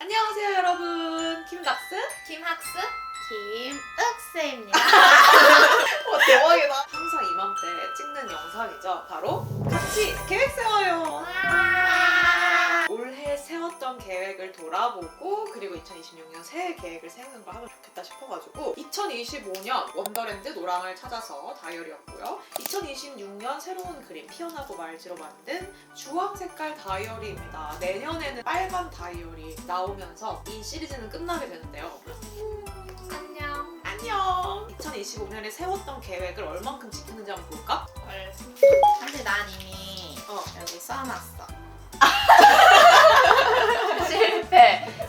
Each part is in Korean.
안녕하세요 여러분, 김닥스 김학스 김흑스입니다. 대박이다. 항상 이맘때 찍는 영상이죠. 바로 같이 계획 세워요. 올해 세웠던 계획을 돌아보고 그리고 2026년 새해 계획을 세우는 걸 하면 좋겠다 싶어가지고 2025년 원더랜드 노랑을 찾아서 다이어리였고요. 2026년 새로운 그림 피어나고 말지로 만든 주황 색깔 다이어리입니다. 내년에는 빨간 다이어리 나오면서 이 시리즈는 끝나게 되는데요. 안녕. 안녕! 2025년에 세웠던 계획을 얼만큼 지켰는지 한번 볼까? 사실 난 이미 여기 써놨어.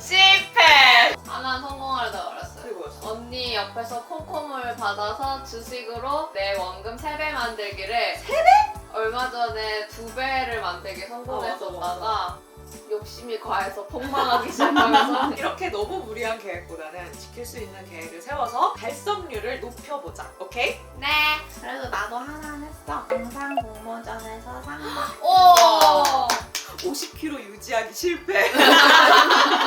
실패. 하나 성공하려다 말았어요. 그게 뭐였어? 언니 옆에서 콩콩을 받아서 주식으로 내 원금 3배 만들기를 3배? 얼마 전에 2배를 만들기 성공했었다가 욕심이 과해서 폭망하기 시작하면서 이렇게 너무 무리한 계획보다는 지킬 수 있는 계획을 세워서 달성률을 높여보자. 오케이? 네. 그래도 나도 하나 했어. 영상 공모전에서 상 받고. 오! 50kg 유지하기 실패.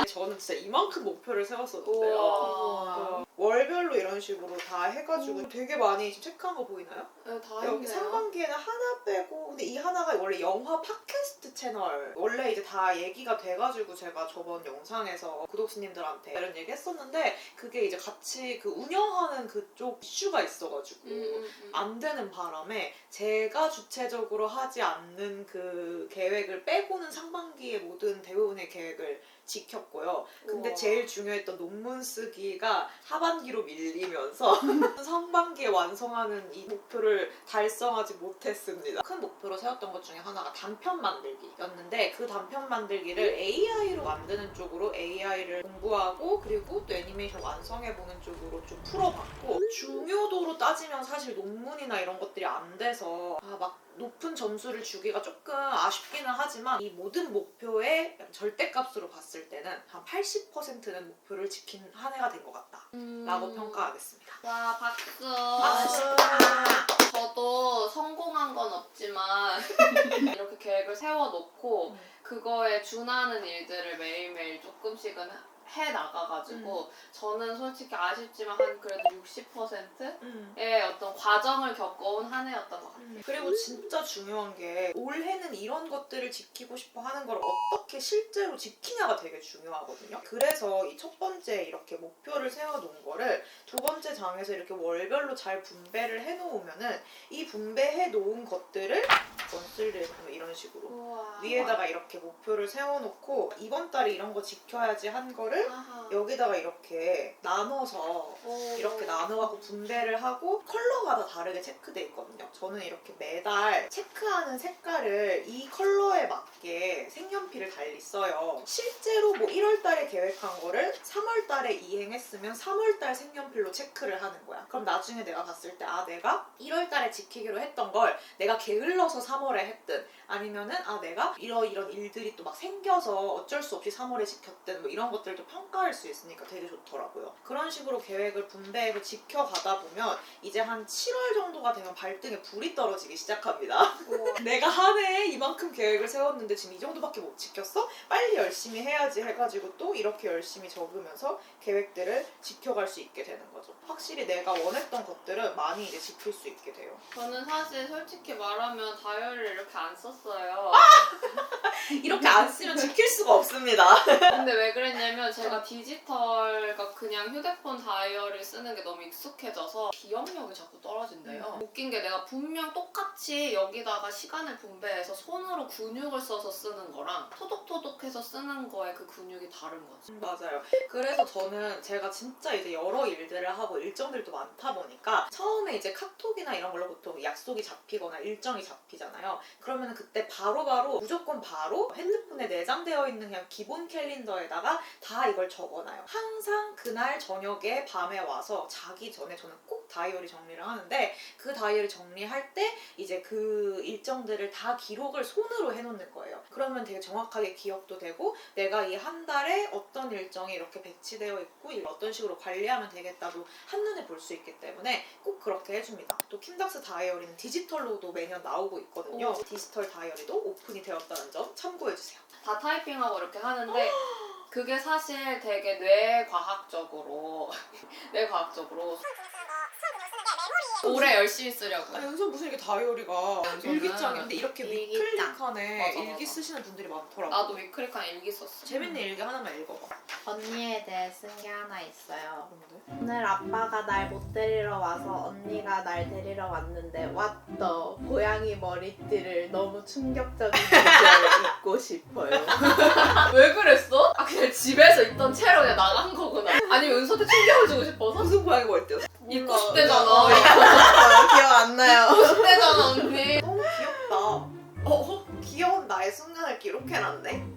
저는 진짜 이만큼 목표를 세웠었는데요. 우와. 월별로 이런 식으로 다 해가지고 되게 많이 지금 체크한 거 보이나요? 네, 다 여기 했네요. 상반기에는 하나 빼고, 근데 이 하나가 원래 영화 팟캐스트 채널 원래 이제 다 얘기가 돼가지고 제가 저번 영상에서 구독자님들한테 이런 얘기 했었는데 그게 이제 같이 그 운영하는 그쪽 이슈가 있어가지고 안 되는 바람에 제가 주체적으로 하지 않는 그 계획을 빼고는 상반기에 모든 대부분의 계획을 지켰고요. 근데 우와. 제일 중요했던 논문 쓰기가 하반기로 밀리면서 상반기에 완성하는 이 목표를 달성하지 못했습니다. 큰 목표로 세웠던 것 중에 하나가 단편 만들기였는데 그 단편 만들기를 AI로 만드는 쪽으로 AI를 공부하고 그리고 또 애니메이션 완성해보는 쪽으로 좀 풀어봤고 중요도로 따지면 사실 논문이나 이런 것들이 안 돼서 막 높은 점수를 주기가 조금 아쉽기는 하지만 이 모든 목표의 절대값으로 봤을 때는 한 80%는 목표를 지킨 한 해가 된 것 같다 라고 평가하겠습니다. 와, 박수. 박수. 저도 성공한 건 없지만 이렇게 계획을 세워놓고 그거에 준하는 일들을 매일매일 조금씩은 해 나가가지고 저는 솔직히 아쉽지만 한 그래도 60%의 어떤 과정을 겪어온 한 해였던 것 같아요. 그리고 진짜 중요한 게 올해는 이런 것들을 지키고 싶어 하는 걸 어떻게 실제로 지키냐가 되게 중요하거든요. 그래서 이 첫 번째 이렇게 목표를 세워놓은 거를 두 번째 장에서 이렇게 월별로 잘 분배를 해놓으면은 이 분배해 놓은 것들을 원쓸들 이런 식으로 우와. 위에다가 이렇게 목표를 세워놓고 이번 달에 이런 거 지켜야지 한 거를 아하. 여기다가 이렇게 나눠서 오. 이렇게 나눠갖고 분배를 하고 컬러마다 다르게 체크돼 있거든요. 저는 이렇게 매달 체크하는 색깔을 이 컬러에 맞게 색연필을 달리 써요. 실제로 뭐 1월달에 계획한 거를 3월달에 이행했으면 3월달 색연필로 체크를 하는 거야. 그럼 나중에 내가 봤을 때 내가 1월달에 지키기로 했던 걸 내가 게을러서 3월에 했든 아니면은 내가 이런 일들이 또 막 생겨서 어쩔 수 없이 3월에 지켰든 뭐 이런 것들도 평가할 수 있으니까 되게 좋더라고요. 그런 식으로 계획을 분배해서 지켜가다 보면 이제 한 7월 정도가 되면 발등에 불이 떨어지기 시작합니다. 내가 한 해에 이만큼 계획을 세웠는데 지금 이 정도밖에 못 지켰어? 빨리 열심히 해야지 해가지고 또 이렇게 열심히 적으면서 계획들을 지켜갈 수 있게 되는 거죠. 확실히 내가 원했던 것들은 많이 이제 지킬 수 있게 돼요. 저는 사실 솔직히 말하면 다이어리를 이렇게 안 썼어요. 이렇게 안 쓰면 지킬 수가 없습니다. 근데 왜 그랬냐면 제가 디지털과 그냥 휴대폰 다이어리 쓰는 게 너무 익숙해져서 기억력이 자꾸 떨어진대요. 웃긴 게 내가 분명 똑같이 여기다가 시간을 분배해서 손으로 근육을 써서 쓰는 거랑 토독토독해서 쓰는 거에 그 근육이 다른 거지. 맞아요. 그래서 저는 제가 진짜 이제 여러 일들을 하고 일정들도 많다 보니까 처음에 이제 카톡이나 이런 걸로 보통 약속이 잡히거나 일정이 잡히잖아요. 그러면 그때 바로바로 무조건 바로 핸드폰에 내장되어 있는 그냥 기본 캘린더에다가 다 이걸 적어놔요. 항상 그날 저녁에 밤에 와서 자기 전에 저는 꼭 다이어리 정리를 하는데 그 다이어리 정리할 때 이제 그 일정들을 다 기록을 손으로 해놓는 거예요. 그러면 되게 정확하게 기억도 되고 내가 이 한 달에 어떤 일정이 이렇게 배치되어 있고 어떤 식으로 관리하면 되겠다도 한눈에 볼 수 있기 때문에 꼭 그렇게 해줍니다. 또 킴닥스 다이어리는 디지털로도 매년 나오고 있거든요. 디지털 다이어리도 오픈이 되었다는 점 참고해주세요. 다 타이핑하고 이렇게 하는데 그게 사실 되게 뇌과학적으로 오래 열심히 쓰려고. 아니 은선 무슨 이렇게 다이어리가 일기장이 근데 이렇게 일기장. 위클릭한에 맞아, 일기 맞아. 쓰시는 분들이 많더라고. 나도 위클릭한 일기 썼어. 재밌는 일기 하나만 읽어봐. 언니에 대해 쓴 게 하나 있어요. 뭔데? 오늘 아빠가 날 못 데리러 와서 언니가 날 데리러 왔는데 왔더 고양이 머리띠를 너무 충격적인 비주얼 입고 싶어요. 왜 그랬어? 아 그냥 집에서 있던 채로 그냥 나간 거구나. 아니면 은서한테 충격을 주고 싶어서? 무슨 고양이 머리띠였어? 입고 싶대잖아. 기억 안 나요. 입고 싶대잖아 언니. 너무 귀엽다. 귀여운 나의 순간을 기록해놨네.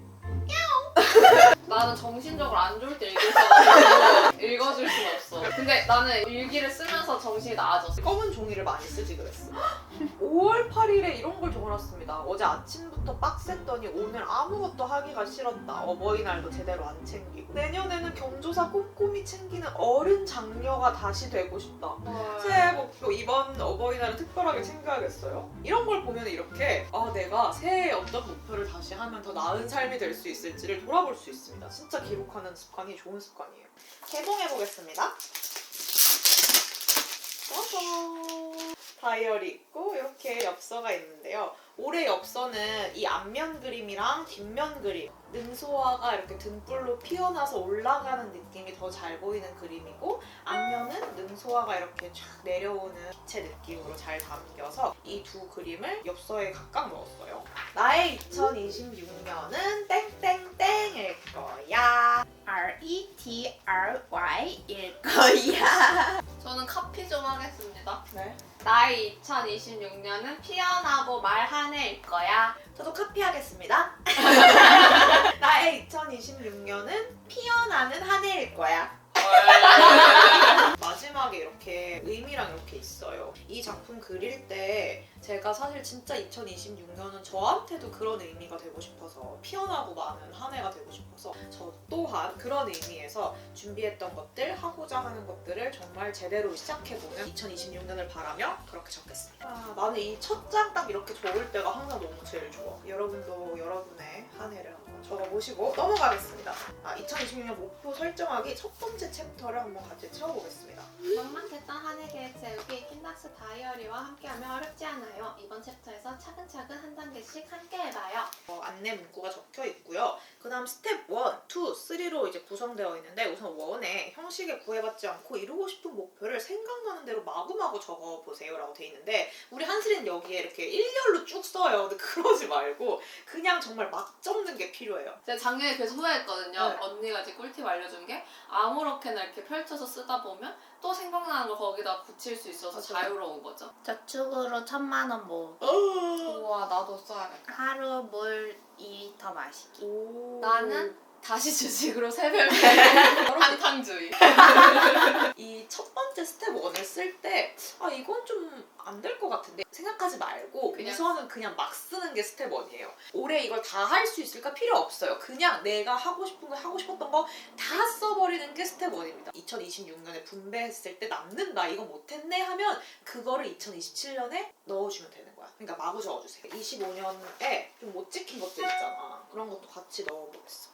나는 정신적으로 안 좋을 때 일기 써가지고 읽어줄 순 없어. 근데 나는 일기를 쓰면서 정신이 나아졌어. 검은 종이를 많이 쓰지 그랬어. 5월 8일에 이런 걸 적어놨습니다. 어제 아침부터 빡셌더니 오늘 아무것도 하기가 싫었다. 어버이날도 제대로 안 챙기고. 내년에는 경조사 꼼꼼히 챙기는 어른 장녀가 다시 되고 싶다. 새해 목표 이번 어버이날은 특별하게 챙겨야겠어요. 이런 걸 보면 이렇게 내가 새해에 어떤 목표를 다시 하면 더 나은 삶이 될 수 있을지를 돌아볼 수 있습니다. 진짜 기록하는 습관이 좋은 습관이에요. 개봉해보겠습니다. 짜잔! 다이어리 있고 이렇게 엽서가 있는데요. 올해 엽서는 이 앞면 그림이랑 뒷면 그림 능소화가 이렇게 등불로 피어나서 올라가는 느낌이 더 잘 보이는 그림이고 앞면은 능소화가 이렇게 쫙 내려오는 빛의 느낌으로 잘 담겨서 이 두 그림을 엽서에 각각 넣었어요. 나의 2026년은 땡땡땡일 거야. RETRY일 거야. 저는 카피 좀 하겠습니다. 네. 나의 2026년은 피어나고 말 한 해일 거야. 저도 카피하겠습니다. 나의 2026년은 피어나는 한 해일 거야. 마지막에 이렇게 의미랑 이렇게 있어요. 이 작품 그릴 때 제가 사실 진짜 2026년은 저한테도 그런 의미가 되고 싶어서 피어나고 많은 한 해가 되고 싶어서 저 또한 그런 의미에서 준비했던 것들, 하고자 하는 것들을 정말 제대로 시작해보는 2026년을 바라며 그렇게 적겠습니다. 나는 이 첫 장 딱 이렇게 적을 때가 항상 너무 제일 좋아. 여러분도 여러분의 한 해를 한번 적어보시고 넘어가겠습니다. 2026년 목표 설정하기 첫 번째 챕터를 한번 같이 채워보겠습니다. 막막했던 한 해 계획 세우기 킨닥스 다이어리와 함께하면 어렵지 않아요. 이번 챕터에서 차근차근 한 단계씩 함께 해봐요. 안내 문구가 적혀 있고요. 그 다음 스텝 1, 2, 3로 이제 구성되어 있는데 우선 1에 형식에 구애받지 않고 이루고 싶은 목표를 생각나는 대로 마구마구 적어보세요 라고 돼 있는데 우리 한슬이는 여기에 이렇게 일렬로 쭉 써요. 근데 그러지 말고 그냥 정말 막 적는 게 필요해요. 제가 작년에 그래서 후회했거든요. 네. 언니가 이제 꿀팁 알려준 게 아무렇게나 이렇게 펼쳐서 쓰다 보면 또 생각나는 걸 거기다 붙일 수 있어서 맞아. 자유로운 거죠. 저축으로 1,000만 원 모으기. 우와 나도 써야겠다. 하루 물 2리터 마시기. 나는 다시 주식으로 세배를 한탕주의. 이 첫 번째 스텝 1을 쓸 때 이건 좀 안 될 것 같은데 생각하지 말고 그냥 우선은 그냥 막 쓰는 게 스텝 1이에요. 올해 이걸 다 할 수 있을까 필요 없어요. 그냥 내가 하고 싶은 거 하고 싶었던 거 다 써버리는 게 스텝 1입니다. 2026년에 분배했을 때 남는다 이거 못했네 하면 그거를 2027년에 넣어주면 되는 거야. 그러니까 마구 적어주세요. 25년에 좀 못 지킨 것들 있잖아. 그런 것도 같이 넣어보겠어.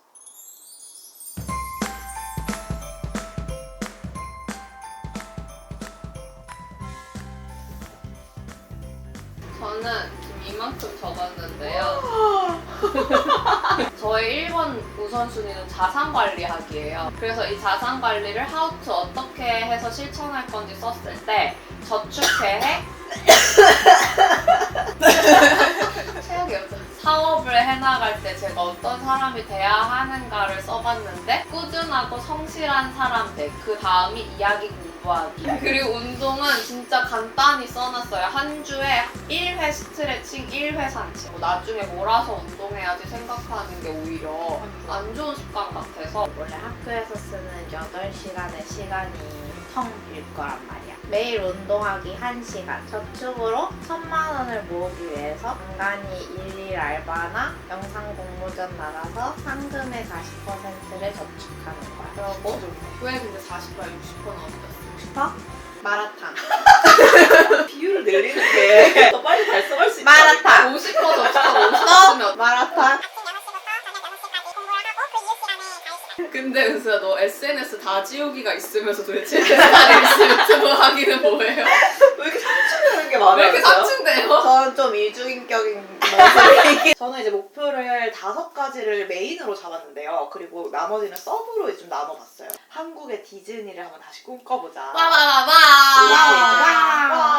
저는 지금 이만큼 적었는데요. 저의 1번 우선순위는 자산관리하기예요. 그래서 이 자산관리를 how to 어떻게 해서 실천할 건지 썼을 때 저축계획 최악의 여자 사업을 해나갈 때 제가 어떤 사람이 돼야 하는가를 써봤는데 꾸준하고 성실한 사람 돼. 그 다음이 이야기 공부하기. 그리고 운동은 진짜 간단히 써놨어요. 한 주에 1회 스트레칭, 1회 산책. 나중에 몰아서 운동해야지 생각하는 게 오히려 안 좋은 습관 같아서 원래 학교에서 쓰는 8시간의 시간이 텅 빌 거란 말이야. 매일 운동하기 1시간. 저축으로 1,000만 원을 모으기 위해서 간간히 일일 알바나 영상 공모전 나가서 상금의 40%를 저축하는 거야. 그러고 왜 근데 40과 60%는 어디갔어? 싶어? 마라탕. 비율을 내리는 게 더 빨리 달성할 수 있다. 마라탕. 50% 저축하고 50%면 마라탕. 근데 은수야 너 SNS 다 지우기가 있으면서 도대체 인스타 릴스 유튜브 하기는 뭐예요? 왜 이렇게 상충되는 게 마음에 왜 안 이렇게 들어요? 상충돼요? 저는 좀 이중인격인 모습이 저는 이제 목표를 5가지를 메인으로 잡았는데요. 그리고 나머지는 서브로 좀 나눠봤어요. 한국의 디즈니를 한번 다시 꿈꿔보자. 와와와와.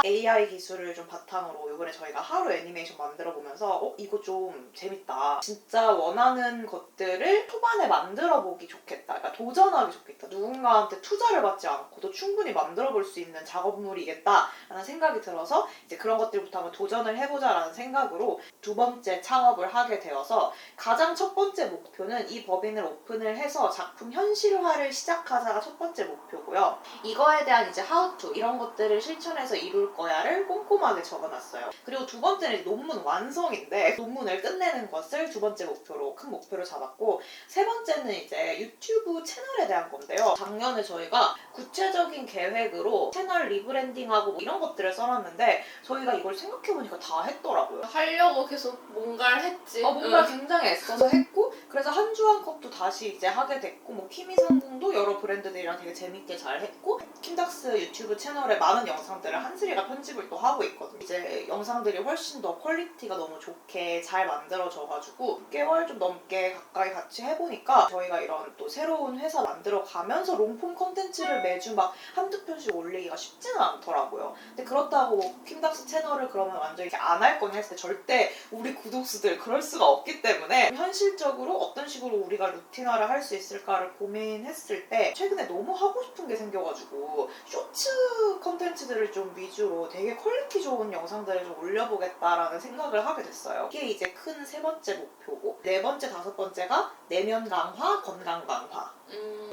AI 기술을 좀 바탕으로 이번에 저희가 하루 애니메이션 만들어 보면서 이거 좀 재밌다. 진짜 원하는 것들을 초반에 만들어 보기 좋겠다. 그러니까 도전하기 좋겠다. 누군가한테 투자를 받지 않고도 충분히 만들어 볼 수 있는 작업물이겠다라는 생각이 들어서 이제 그런 것들부터 한번 도전을 해보자라는 생각으로 2번째 창업을 하게 되어서 가장 첫 번째 목표는 이 법인을 오픈을 해서 작품 현실화를 시작하자가 첫 번째 목표고요. 이거에 대한 이제 how to 이런 것들을 실천해서 이룰 거야를 꼼꼼하게 적어놨어요. 그리고 두 번째는 논문 완성인데 논문을 끝내는 것을 두 번째 목표로 큰 목표로 잡았고 세 번째는 이제 유튜브 채널에 대한 건데요. 작년에 저희가 구체적인 계획으로 채널 리브랜딩하고 뭐 이런 것들을 써놨는데 저희가 이걸 생각해보니까 다 했더라고요. 하려고 계속 뭔가를 했지. 뭔가 굉장히 애써서 했고 그래서 한 주 한 컵도 다시 이제 하게 됐고 뭐 키미 상궁도 여러 브랜드들이랑 되게 재밌게 잘 했고 킨닥스 유튜브 채널에 많은 영상들을 한슬이가 편집을 또 하고 있거든요. 이제 영상들이 훨씬 더 퀄리티가 너무 좋게 잘 만들어져가지고 6개월 좀 넘게 가까이 같이 해보니까 저희가 이런 또 새로운 회사 만들어 가면서 롱폼 컨텐츠를 매주 막 한두 편씩 올리기가 쉽지는 않더라고요. 근데 그렇다고 킨닥스 채널을 그러면 완전 이렇게 안 할 거냐 했을 때 절대 우리 구독수들 그럴 수가 없기 때문에 현실적으로 어떤 식으로 우리가 루틴화를 할 수 있을까를 고민했을 때 최근에 너무 하고 싶은 게 생겨가지고 쇼츠 컨텐츠들을 좀 위주로 되게 퀄리티 좋은 영상들을 좀 올려보겠다라는 생각을 하게 됐어요. 이게 이제 큰 세 번째 목표고 네 번째, 다섯 번째가 내면 강화, 건강 강화.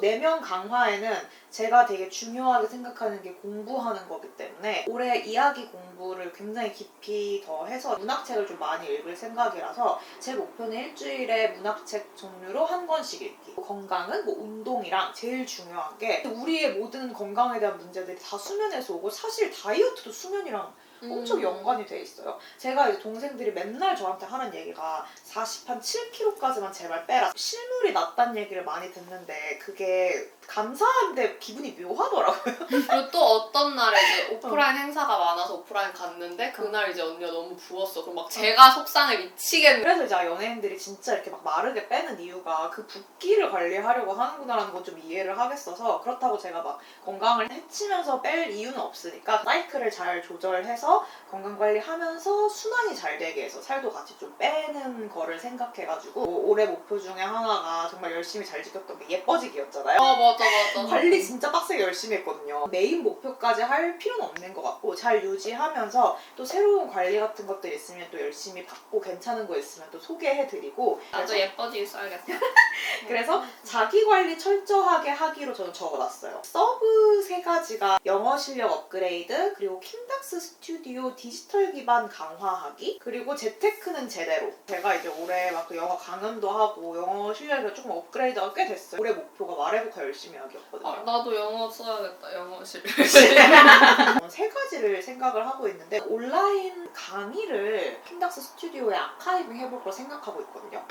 내면 강화에는 제가 되게 중요하게 생각하는 게 공부하는 거기 때문에 올해 이야기 공부를 굉장히 깊이 더 해서 문학책을 좀 많이 읽을 생각이라서 제 목표는 일주일에 문학책 종류로 한 권씩 읽기. 건강은 뭐 운동이랑 제일 중요한 게 우리의 모든 건강에 대한 문제들이 다 수면에서 오고 사실 다이어트도 수면이랑 엄청 연관이 돼 있어요. 제가 이제 동생들이 맨날 저한테 하는 얘기가 40한 7kg까지만 제발 빼라. 실물이 낫다는 얘기를 많이 듣는데 그게 감사한데 기분이 묘하더라고요. 그리고 또 어떤 날에 이제 오프라인 행사가 많아서 오프라인 갔는데 그날 이제 언니가 너무 부었어. 그럼 막 제가 속상해 미치겠네. 그래서 이제 연예인들이 진짜 이렇게 막 마르게 빼는 이유가 그 붓기를 관리하려고 하는구나라는 건 좀 이해를 하겠어서 그렇다고 제가 막 건강을 해치면서 뺄 이유는 없으니까 사이클을 잘 조절해서 건강관리하면서 순환이 잘 되게 해서 살도 같이 좀 빼는 거를 생각해가지고 올해 목표 중에 하나가 정말 열심히 잘 지켰던 게 예뻐지기였잖아요. 맞아. 관리 진짜 빡세게 열심히 했거든요. 메인 목표까지 할 필요는 없는 것 같고 잘 유지하면서 또 새로운 관리 같은 것들 있으면 또 열심히 받고 괜찮은 거 있으면 또 소개해드리고 나도 예뻐지게 써야겠다. 그래서 자기관리 철저하게 하기로 저는 적어놨어요. 서브 3가지가 영어 실력 업그레이드, 그리고 킨닥스 스튜디오 디지털 기반 강화하기, 그리고 재테크는 제대로. 제가 이제 올해 막 그 영어 강연도 하고 영어 실력이 조금 업그레이드가 꽤 됐어요. 올해 목표가 말해보고 열심히 하기였거든요. 나도 영어 써야겠다. 영어 실력. 3가지를 생각을 하고 있는데 온라인 강의를 킨닥스 스튜디오에 아카이빙 해볼 걸 생각하고 있거든요.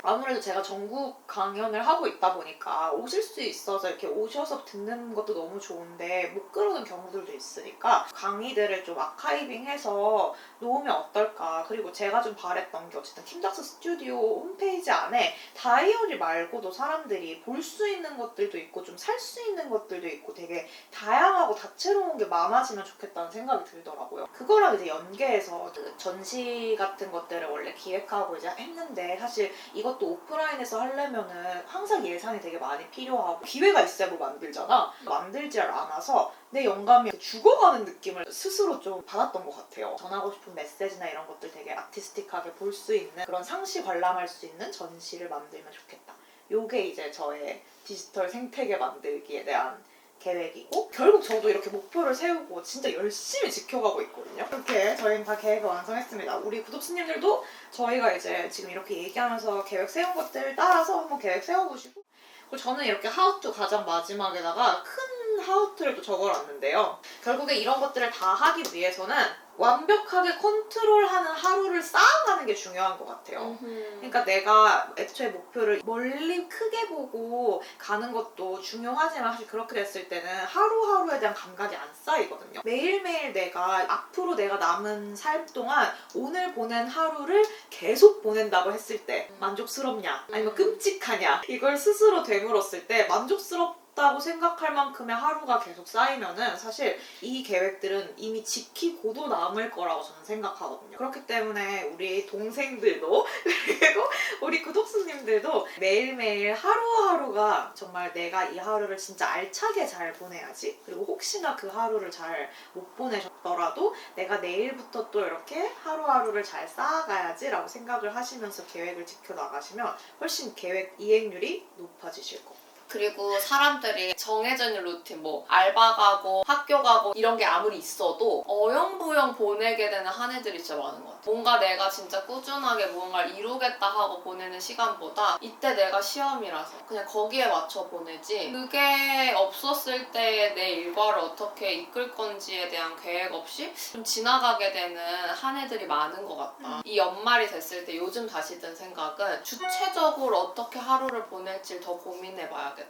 아무래도 제가 전국 강연을 하고 있다 보니까 오실 수 있어서 이렇게 오셔서 듣는 것도 너무 좋은데 못 그러는 경우들도 있으니까 강의들을 좀 아카이빙해서 놓으면 어떨까. 그리고 제가 좀 바랬던 게 어쨌든 킨닥스 스튜디오 홈페이지 안에 다이어리 말고도 사람들이 볼 수 있는 것들도 있고 좀 살 수 있는 것들도 있고 되게 다양하고 다채로운 게 많아지면 좋겠다는 생각이 들더라고요. 그거랑 이제 연계해서 그 전시 같은 것들을 원래 기획하고 이제 했는데 사실 이것도 오프라인에서 하려면은 항상 예산이 되게 많이 필요하고 기회가 있어야 뭐 만들잖아. 만들지 않아서 내 영감이 죽어가는 느낌을 스스로 좀 받았던 것 같아요. 전하고 싶은 메시지나 이런 것들 되게 아티스틱하게 볼 수 있는 그런 상시 관람할 수 있는 전시를 만들면 좋겠다. 요게 이제 저의 디지털 생태계 만들기에 대한 계획이고 결국 저도 이렇게 목표를 세우고 진짜 열심히 지켜가고 있거든요. 이렇게 저희는 다 계획을 완성했습니다. 우리 구독자님들도 저희가 이제 지금 이렇게 얘기하면서 계획 세운 것들 따라서 한번 계획 세워보시고 그리고 저는 이렇게 하우투 가장 마지막에다가 큰 하우투를 또 적어놨는데요. 결국에 이런 것들을 다 하기 위해서는 완벽하게 컨트롤하는 하루를 쌓아가는 게 중요한 것 같아요. 그러니까 내가 애초에 목표를 멀리 크게 보고 가는 것도 중요하지만 사실 그렇게 됐을 때는 하루하루에 대한 감각이 안 쌓이거든요. 매일매일 내가 앞으로 내가 남은 삶 동안 오늘 보낸 하루를 계속 보낸다고 했을 때 만족스럽냐 아니면 끔찍하냐 이걸 스스로 되물었을 때 만족스럽다고 생각할 만큼의 하루가 계속 쌓이면은 사실 이 계획들은 이미 지키고도 남을 거라고 저는 생각하거든요. 그렇기 때문에 우리 동생들도 그리고 우리 구독수님들도 매일매일 하루하루가 정말 내가 이 하루를 진짜 알차게 잘 보내야지. 그리고 혹시나 그 하루를 잘 못 보내셨더라도 내가 내일부터 또 이렇게 하루하루를 잘 쌓아가야지 라고 생각을 하시면서 계획을 지켜나가시면 훨씬 계획 이행률이 높아지실 거예요. 그리고 사람들이 정해져 있는 루틴, 뭐 알바 가고 학교 가고 이런 게 아무리 있어도 어영부영 보내게 되는 한 해들이 진짜 많은 것 같아요. 뭔가 내가 진짜 꾸준하게 무언가를 이루겠다 하고 보내는 시간보다 이때 내가 시험이라서 그냥 거기에 맞춰 보내지, 그게 없었을 때 내 일과를 어떻게 이끌 건지에 대한 계획 없이 좀 지나가게 되는 한 해들이 많은 것 같다. 이 연말이 됐을 때 요즘 다시 든 생각은 주체적으로 어떻게 하루를 보낼지 더 고민해봐야겠다.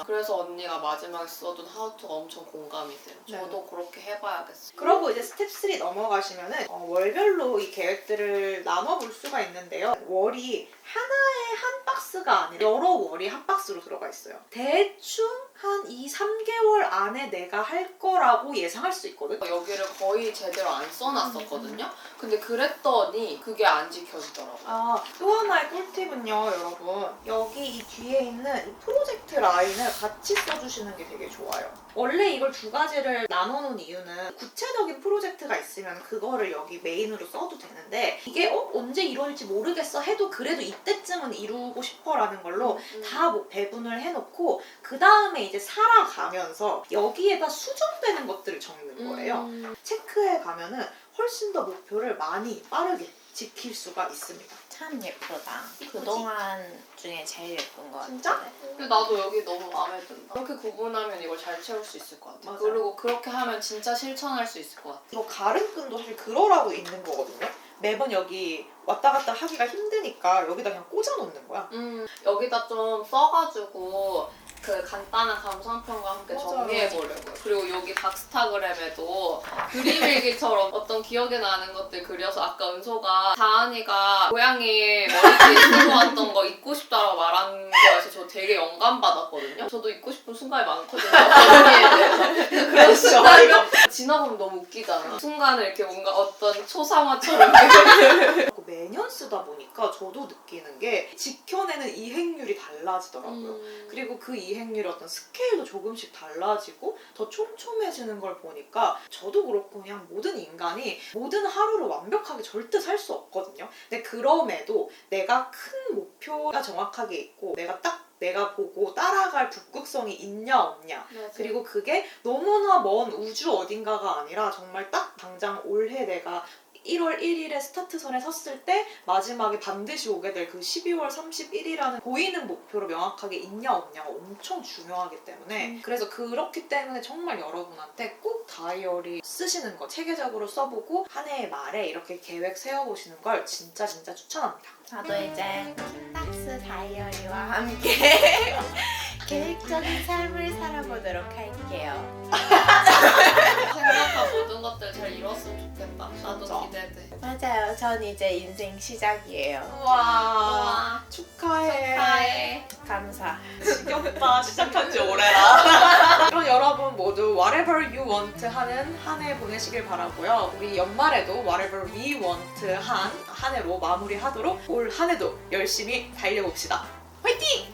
그래서 언니가 마지막에 써둔 하우투가 엄청 공감이 돼요. 저도 그렇게 해봐야겠어요. 그러고 이제 스텝 3 넘어가시면은 월별로 이 계획들을 나눠볼 수가 있는데요. 월이 하나의 한 박스가 아니라 여러 월이 한 박스로 들어가 있어요. 대충 한 2-3개월 안에 내가 할 거라고 예상할 수 있거든. 여기를 거의 제대로 안 써놨었거든요. 근데 그랬더니 그게 안 지켜지더라고요. 또 하나의 꿀팁은요, 여러분. 여기 이 뒤에 있는 이 프로젝트 라인을 같이 써주시는 게 되게 좋아요. 원래 이걸 두 가지를 나눠놓은 이유는 구체적인 프로젝트가 있으면 그거를 여기 메인으로 써도 되는데 이게 언제 이루어질지 모르겠어 해도 그래도 이때쯤은 이루고 싶어라는 걸로 다 배분을 해놓고 그 다음에 이제 살아가면서 여기에다 수정되는 것들을 적는 거예요. 체크해 가면은 훨씬 더 목표를 많이 빠르게 지킬 수가 있습니다. 참 예쁘다. 이쁘지? 그동안 중에 제일 예쁜 것 같아. 진짜? 근데 나도 여기 너무 마음에 든다. 그렇게 구분하면 이걸 잘 채울 수 있을 것 같아. 맞아. 그리고 그렇게 하면 진짜 실천할 수 있을 것 같아. 이거 가름끈도 사실 그러라고 있는 거거든요. 매번 여기 왔다 갔다 하기가 힘드니까 여기다 그냥 꽂아 놓는 거야. 여기다 좀 써가지고 그 간단한 감상평과 함께 맞아요. 정리해보려고요. 그리고 여기 박스타그램에도 그림일기처럼 어떤 기억에 나는 것들 그려서 아까 은소가 다은이가 고양이 머리띠 쓰고 왔던 거 입고 싶다라고 말한 거에서 저 되게 영감받았거든요. 저도 입고 싶은 순간이 많거든요. 언니에 대해서. 그런 순간이 지나보면 너무 웃기잖아. 순간을 이렇게 뭔가 어떤 초상화처럼 매년 쓰다 보니까 저도 느끼는 게 지켜내는 이행률이 달라지더라고요. 그리고 그 이행률의 어떤 스케일도 조금씩 달라지고 더 촘촘해지는 걸 보니까 저도 그렇고 그냥 모든 인간이 모든 하루를 완벽하게 절대 살 수 없거든요. 근데 그럼에도 내가 큰 목표가 정확하게 있고 내가 보고 따라갈 북극성이 있냐 없냐, 그리고 그게 너무나 먼 우주 어딘가가 아니라 정말 딱 당장 올해 내가 1월 1일에 스타트선에 섰을 때 마지막에 반드시 오게 될 그 12월 31일이라는 보이는 목표로 명확하게 있냐 없냐가 엄청 중요하기 때문에 그래서 그렇기 때문에 정말 여러분한테 꼭 다이어리 쓰시는 거 체계적으로 써보고 한 해의 말에 이렇게 계획 세워보시는 걸 진짜 추천합니다. 저도 이제 킨닥스 다이어리와 함께 계획적인 삶을 살아보도록 할게요. 생각한 모든 것들 잘 이뤘으면 좋겠다. 나도 진짜. 기대돼. 맞아요. 전 이제 인생 시작이에요. 우와, 축하해. 감사. 지겹다. 시작한 지 오래라. 그럼 여러분 모두 whatever you want 하는 한 해 보내시길 바라고요. 우리 연말에도 whatever we want 한 해로 마무리하도록 올 한 해도 열심히 달려봅시다. 화이팅!